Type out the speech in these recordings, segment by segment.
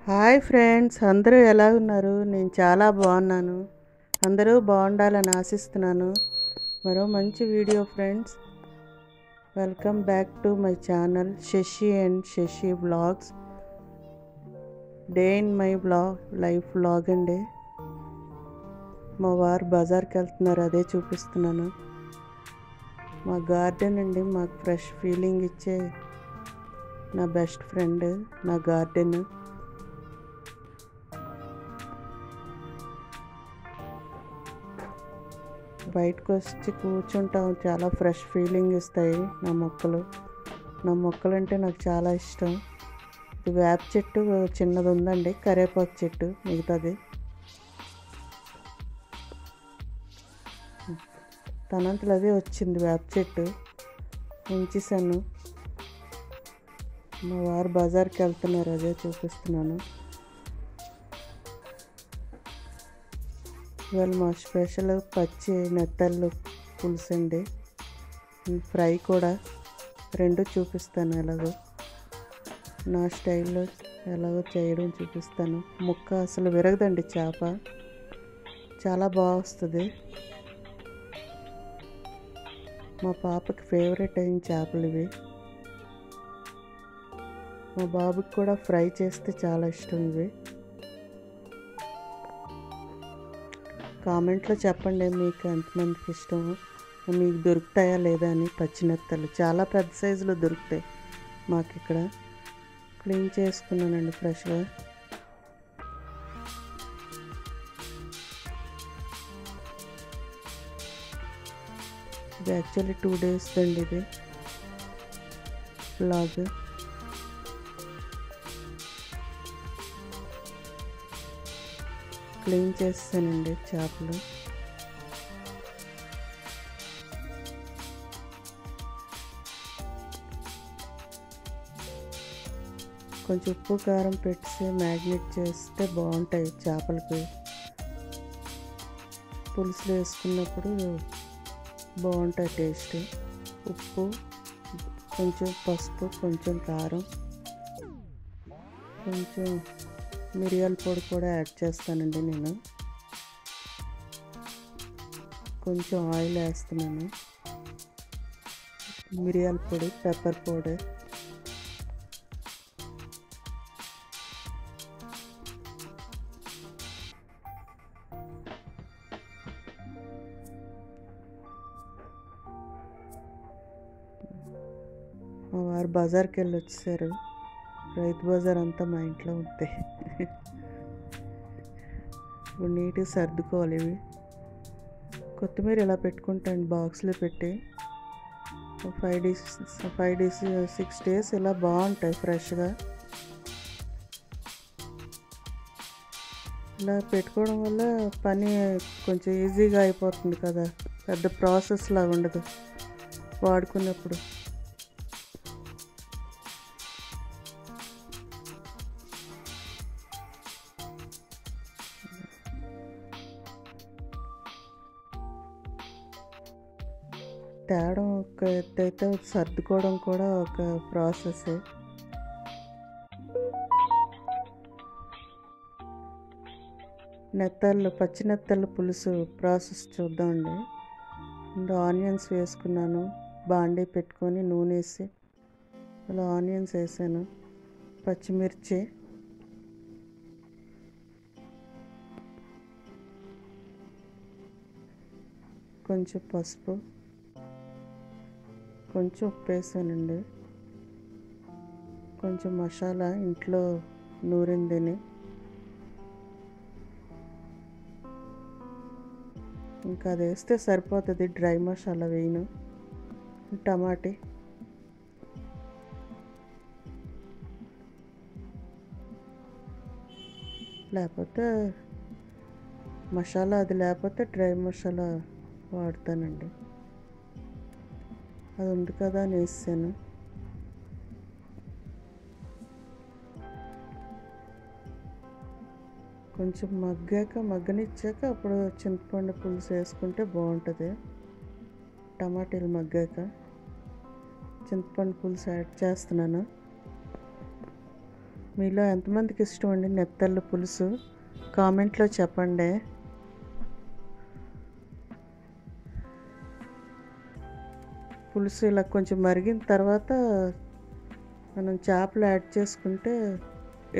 Hi friends, అందరూ ఎలా ఉన్నారు? నేను చాలా బాగున్నాను. అందరూ బాగుండాలని ఆశిస్తున్నాను. మరో మంచి video friends. Welcome back to my channel Shashi and Shashi vlogs. Day in my life vlog అండి. మా వారు బజార్కి వెళ్తున్నారు, అదే చూపిస్తున్నాను. మా గార్డెన్ అండి, మాకు ఫ్రెష్ ఫీలింగ్ ఇచ్చే నా బెస్ట్ ఫ్రెండ్ నా గార్డెన్. బయటకు వచ్చి కూర్చుంటాం, చాలా ఫ్రెష్ ఫీలింగ్ ఇస్తాయి నా మొక్కలు. నా మొక్కలు అంటే నాకు చాలా ఇష్టం. ఇది వేప చెట్టు చిన్నది ఉందండి, కరివేపాకు చెట్టు మిగతాది. తనంతలో అదే వచ్చింది వేప చెట్టు, ఉంచేసాను. మా వారు బజార్కి వెళ్తున్నారు, అదే చూపిస్తున్నాను. ఇవాళ మా స్పెషల్ పచ్చి నెత్తళ్ళు పులుసు అండి, ఫ్రై కూడా. రెండు చూపిస్తాను, ఎలాగో నా స్టైల్లో ఎలాగో చేయడం చూపిస్తాను. ముక్క అసలు విరగదండి, చేప చాలా బాగా వస్తుంది. మా పాపకి ఫేవరెట్ అయిన చేపలు ఇవి. మా బాబుకి కూడా ఫ్రై చేస్తే చాలా ఇష్టం ఇవి. కామెంట్లో చెప్పండి మీకు ఎంతమందికి ఇష్టమో, మీకు దొరుకుతాయా లేదా అని. పచ్చినెత్తలు చాలా పెద్ద సైజులో దొరుకుతాయి మాకు ఇక్కడ. క్లీన్ చేసుకున్నానండి ఫ్రెష్గా. ఇది యాక్చువల్లీ 2 days అండి ఇది వ్లాగ్. క్లీన్ చేస్తానండి చేపలు. కొంచెం ఉప్పు కారం పెట్టి మ్యాగ్నేట్ చేస్తే బాగుంటాయి చేపలకి. పులుసులు వేసుకున్నప్పుడు బాగుంటాయి టేస్ట్. ఉప్పు, కొంచెం పసుపు, కొంచెం కారం, కొంచెం మిరియాల పొడి కూడా యాడ్ చేస్తానండి నేను. కొంచెం ఆయిల్ వేస్తున్నాను. మిరియాల పొడి, పెప్పర్ పౌడర్. మా వారు బజార్కి వెళ్ళి వచ్చేసారు. రైతు బజార్ అంతా మా ఇంట్లో ఉంటాయి. ఇప్పుడు నీట్గా సర్దుకోవాలి ఇవి. కొత్తిమీర ఇలా పెట్టుకుంటాను బాక్స్లో పెట్టి. 5 days 6 days ఇలా బాగుంటాయి ఫ్రెష్గా. ఇలా పెట్టుకోవడం వల్ల పని కొంచెం ఈజీగా అయిపోతుంది కదా, పెద్ద ప్రాసెస్ లాగా ఉండదు వాడుకున్నప్పుడు. తేడం ఒక ఎత్తు అయితే, సర్దుకోవడం కూడా ఒక ప్రాసెస్. నెత్తళ్ళు, పచ్చి నెత్తళ్ళు పులుసు ప్రాసెస్ చూద్దామండి. ఆనియన్స్ వేసుకున్నాను, బాండీ పెట్టుకొని నూనె వేసి అలా ఆనియన్స్ వేసాను, పచ్చిమిర్చి, కొంచెం పసుపు, కొంచెం ఉప్పు వేసానండి, కొంచెం మసాలా ఇంట్లో నూరిందని. ఇంకా అది వేస్తే సరిపోతుంది, డ్రై మసాలా వేయను. టమాటీ, లేకపోతే మసాలా అది లేకపోతే డ్రై మసాలా వాడతానండి. అది ఉంది కదా అని వేసాను. కొంచెం మగ్గనిచ్చాక అప్పుడు చింతపండు పులుసు వేసుకుంటే బాగుంటుంది. టమాటాలు మగ్గాక చింతపండు పులుసు యాడ్ చేస్తున్నాను. మీలో ఎంతమందికి ఇష్టం అండి నెత్తళ్ళు పులుసు? కామెంట్లో చెప్పండి. పులుసు ఇలా కొంచెం మరిగిన తర్వాత మనం చేపలు యాడ్ చేసుకుంటే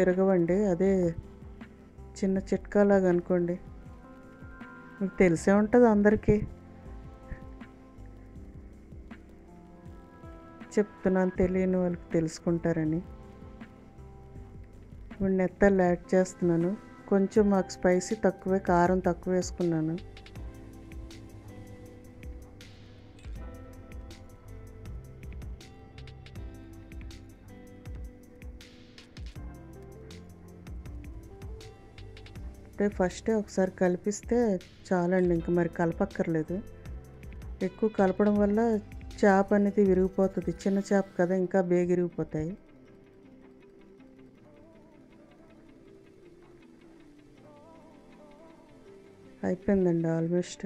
ఎరగవండి. అదే చిన్న చిట్కాలాగా అనుకోండి. మీకు తెలిసే ఉంటుంది అందరికీ. చెప్తున్నాను తెలియని వాళ్ళకి తెలుసుకుంటారని. ఇప్పుడు నెత్తళ్ళు యాడ్ చేస్తున్నాను. కొంచెం మాకు స్పైసీ తక్కువే, కారం తక్కువ వేసుకున్నాను. అంటే ఫస్టే ఒకసారి కలిపిస్తే చాలండి, ఇంక మరి కలపక్కర్లేదు. ఎక్కువ కలపడం వల్ల చేప అనేది విరిగిపోతుంది. చిన్న చేప కదా, ఇంకా బేగ విరిగిపోతాయి. అయిపోయిందండి ఆల్మోస్ట్.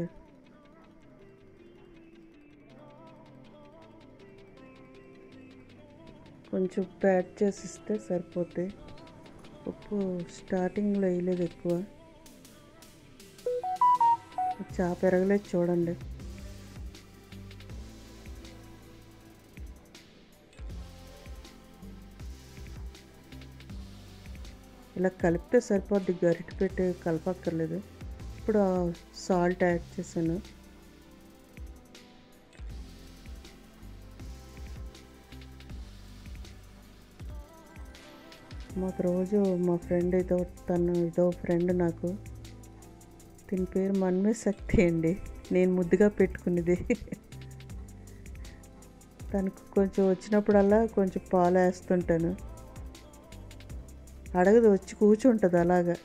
కొంచెం ఉప్పు యాడ్ చేసి ఇస్తే సరిపోతాయి. ఉప్పు స్టార్టింగ్లో వేయలేదు ఎక్కువ. చేప ఎరగలేదు చూడండి. ఇలా కలిపితే సరిపోద్ది, గరిటె పెట్టి కలపక్కర్లేదు. ఇప్పుడు సాల్ట్ యాడ్ చేశాను. మాకు రోజు మా ఫ్రెండ్ ఇదో ఫ్రెండ్ నాకు, దీని పేరు మన్మే శక్తి అండి, నేను ముద్దుగా పెట్టుకునేది. తనకు కొంచెం వచ్చినప్పుడల్లా కొంచెం పాలు వేస్తుంటాను. అడగదు, వచ్చి కూర్చుంటుంది అలాగా.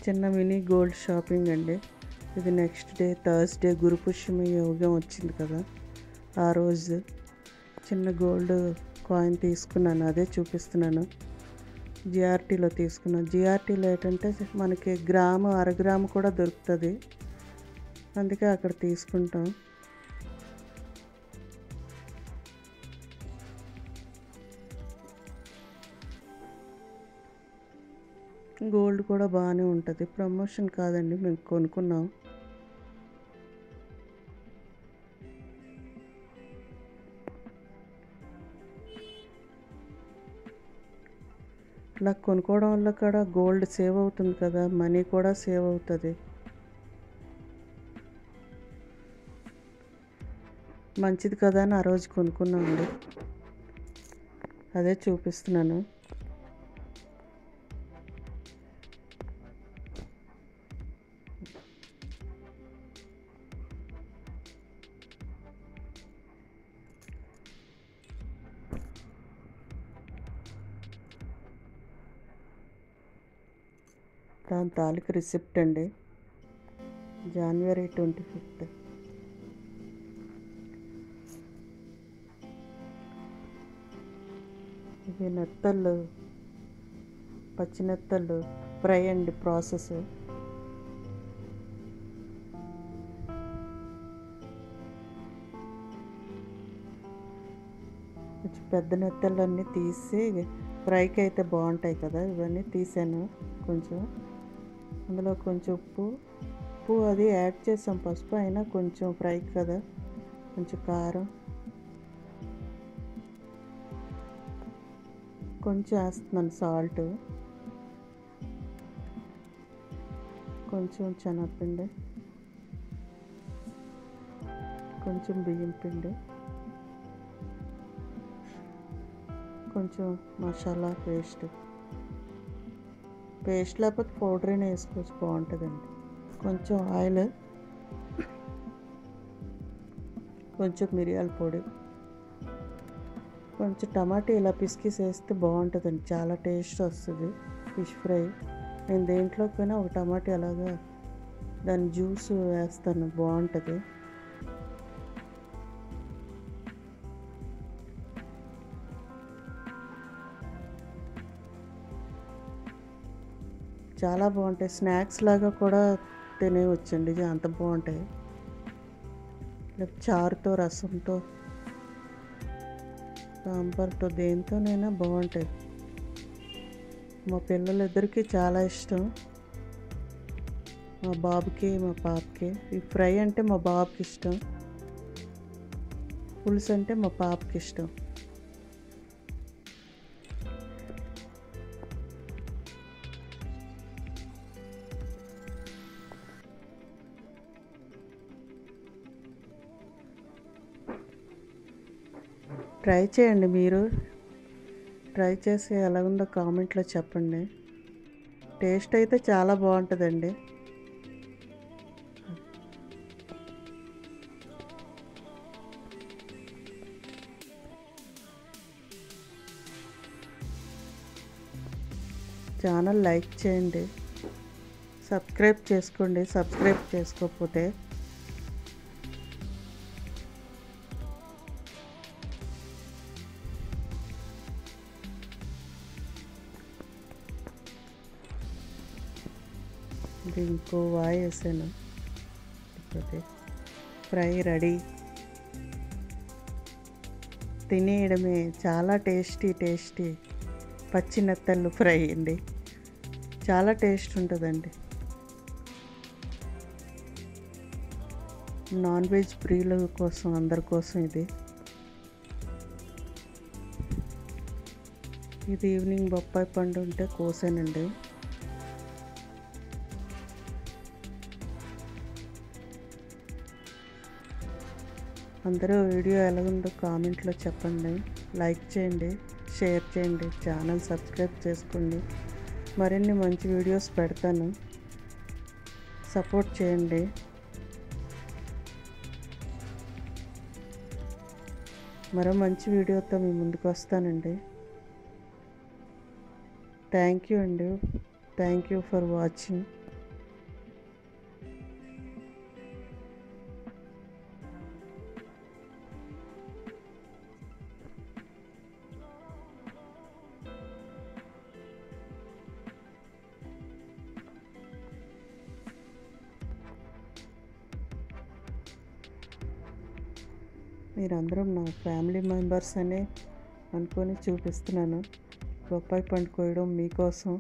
చిన్న మినీ గోల్డ్ షాపింగ్ అండి. ఇది నెక్స్ట్ డే థర్స్డే గురుపుష్యమి యోగం వచ్చింది కదా, ఆ రోజు చిన్న గోల్డ్ కాయిన్ తీసుకున్నాను. అదే చూపిస్తున్నాను. జిఆర్టీలో తీసుకున్నాను. జిఆర్టీలో ఏంటంటే మనకి గ్రాము, అరగ్రాము కూడా దొరుకుతుంది. అందుకే అక్కడ తీసుకుంటాం. గోల్డ్ కూడా బాగానే ఉంటుంది. ప్రమోషన్ కాదండి, మేము కొనుక్కున్నాం. ఇలా కొనుక్కోవడం వల్ల కూడా గోల్డ్ సేవ్ అవుతుంది కదా, మనీ కూడా సేవ్ అవుతుంది. మంచిది కదా అని ఆ రోజు కొనుక్కున్నామండి. అదే చూపిస్తున్నాను. దాని తాలూకు రిసిప్ట్ అండి, January 25th. ఇవి నెత్తళ్ళు, పచ్చి నెత్తళ్ళు ఫ్రై అండి ప్రాసెస్. కొంచెం పెద్ద నెత్తళ్ళన్నీ తీసి ఫ్రైకి అయితే బాగుంటాయి కదా, ఇవన్నీ తీసాను. కొంచెం అందులో కొంచెం ఉప్పు అది యాడ్ చేసాం, పసుపు అయినా కొంచెం ఫ్రై కదా, కొంచెం కారం కొంచెం వేస్తున్నాను, సాల్ట్ కొంచెం, శనగపిండి కొంచెం, బియ్యం పిండి కొంచెం, మసాలా పేస్ట్ లేకపోతే పౌడర్ అయినా వేసుకోవచ్చు, బాగుంటుందండి. కొంచెం ఆయిల్, కొంచెం మిరియాల పొడి, కొంచెం టమాటా ఇలా పిసికేసి వేస్తే బాగుంటుందండి, చాలా టేస్ట్ వస్తుంది ఫిష్ ఫ్రై. నేను దేంట్లోకైనా ఒక టమాటా అలాగా దాని జ్యూస్ వేస్తాను, బాగుంటుంది. చాలా బాగుంటాయి, స్నాక్స్ లాగా కూడా తినేయవచ్చండి, అంత బాగుంటాయి. చారుతో, రసంతో సాంబార్తో దేనితోనైనా బాగుంటుంది. మా పిల్లలిద్దరికీ చాలా ఇష్టం, మా బాబుకి మా పాపకి. ఈ ఫ్రై అంటే మా బాబుకి ఇష్టం, పులుసు అంటే మా పాపకి ఇష్టం. ట్రై చేయండి, మీరు ట్రై చేసి ఎలా ఉందో కామెంట్లో చెప్పండి. టేస్ట్ అయితే చాలా బాగుంటుందండి. ఛానల్ లైక్ చేయండి, సబ్స్క్రైబ్ చేసుకోండి సబ్స్క్రైబ్ చేసుకోకపోతే. ఇది ఇంకో వాయి వేసాను. ఇప్పుడు ఫ్రై రెడీ, తినేయడమే. చాలా టేస్టీ పచ్చి నెత్తళ్ళు ఫ్రై అండి, చాలా టేస్ట్ ఉంటుందండి. నాన్ వెజ్ ప్రియుల కోసం, అందరి కోసం ఇది ఈవినింగ్ బొప్పాయి పండు ఉంటే కోసానండి. అందరూ వీడియో ఎలా ఉందో కామెంట్లో చెప్పండి. లైక్ చేయండి, షేర్ చేయండి, ఛానల్ సబ్స్క్రైబ్ చేసుకోండి. మరిన్ని మంచి వీడియోస్ పెడతాను, సపోర్ట్ చేయండి. మరో మంచి వీడియోతో మీ ముందుకు వస్తానండి. థ్యాంక్ యూ అండి, థ్యాంక్ యూ ఫర్ వాచింగ్. మీరందరం నా ఫ్యామిలీ మెంబర్స్ అనే అనుకొని చూపిస్తున్నాను. బొప్పాయి పండు కోయడం మీకోసం.